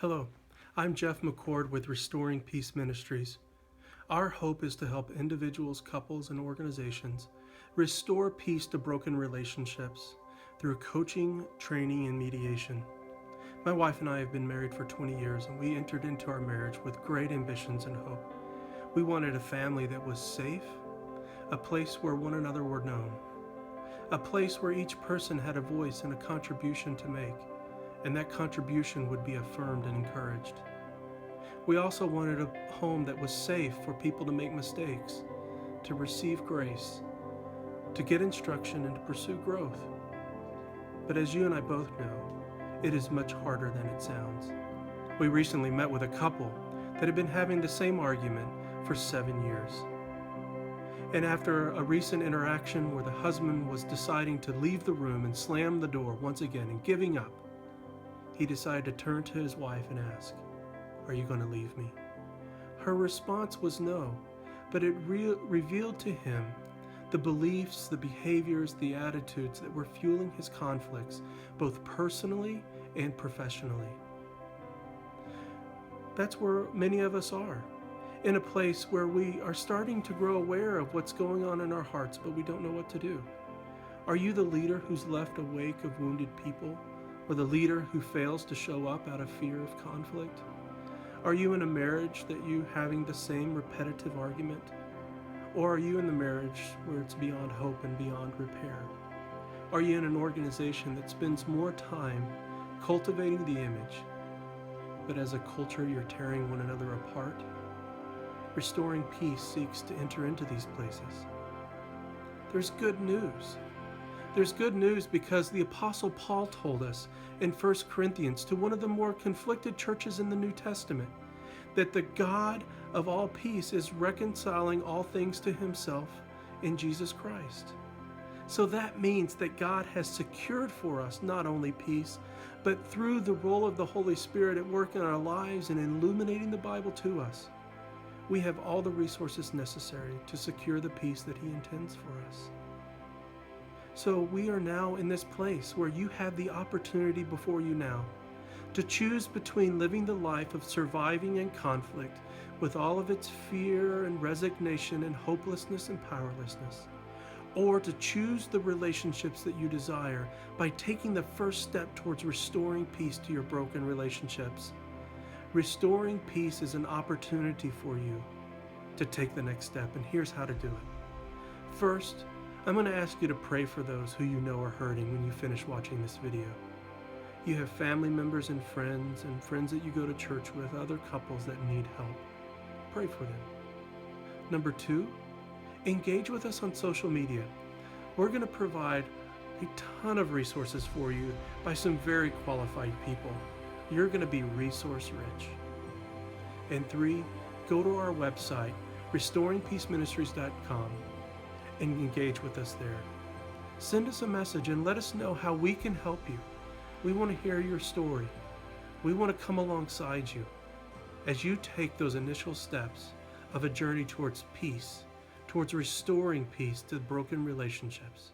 Hello, I'm Jeff McCord with Restoring Peace Ministries. Our hope is to help individuals, couples, and organizations restore peace to broken relationships through coaching, training, and mediation. My wife and I have been married for 20 years, and we entered into our marriage with great ambitions and hope. We wanted a family that was safe, a place where one another were known, a place where each person had a voice and a contribution to make, and that contribution would be affirmed and encouraged. We also wanted a home that was safe for people to make mistakes, to receive grace, to get instruction, and to pursue growth. But as you and I both know, it is much harder than it sounds. We recently met with a couple that had been having the same argument for 7 years. And after a recent interaction where the husband was deciding to leave the room and slam the door once again and giving up, he decided to turn to his wife and ask, "Are you going to leave me?" Her response was no, but it revealed to him the beliefs, the behaviors, the attitudes that were fueling his conflicts, both personally and professionally. That's where many of us are, in a place where we are starting to grow aware of what's going on in our hearts, but we don't know what to do. Are you the leader who's left a wake of wounded people, or the leader who fails to show up out of fear of conflict? Are you in a marriage that you having the same repetitive argument? Or are you in the marriage where it's beyond hope and beyond repair? Are you in an organization that spends more time cultivating the image, but as a culture you're tearing one another apart? Restoring Peace seeks to enter into these places. There's good news. There's good news because the Apostle Paul told us in 1 Corinthians, to one of the more conflicted churches in the New Testament, that the God of all peace is reconciling all things to himself in Jesus Christ. So that means that God has secured for us not only peace, but through the role of the Holy Spirit at work in our lives and illuminating the Bible to us, we have all the resources necessary to secure the peace that he intends for us. So we are now in this place where you have the opportunity before you now to choose between living the life of surviving in conflict with all of its fear and resignation and hopelessness and powerlessness, or to choose the relationships that you desire by taking the first step towards restoring peace to your broken relationships. Restoring peace is an opportunity for you to take the next step, and here's how to do it. First, I'm going to ask you to pray for those who you know are hurting when you finish watching this video. You have family members and friends that you go to church with, other couples that need help. Pray for them. Number 2, engage with us on social media. We're going to provide a ton of resources for you by some very qualified people. You're going to be resource rich. And 3, go to our website, restoringpeaceministries.com, and engage with us there. Send us a message and let us know how we can help you. We want to hear your story. We want to come alongside you as you take those initial steps of a journey towards peace, towards restoring peace to broken relationships.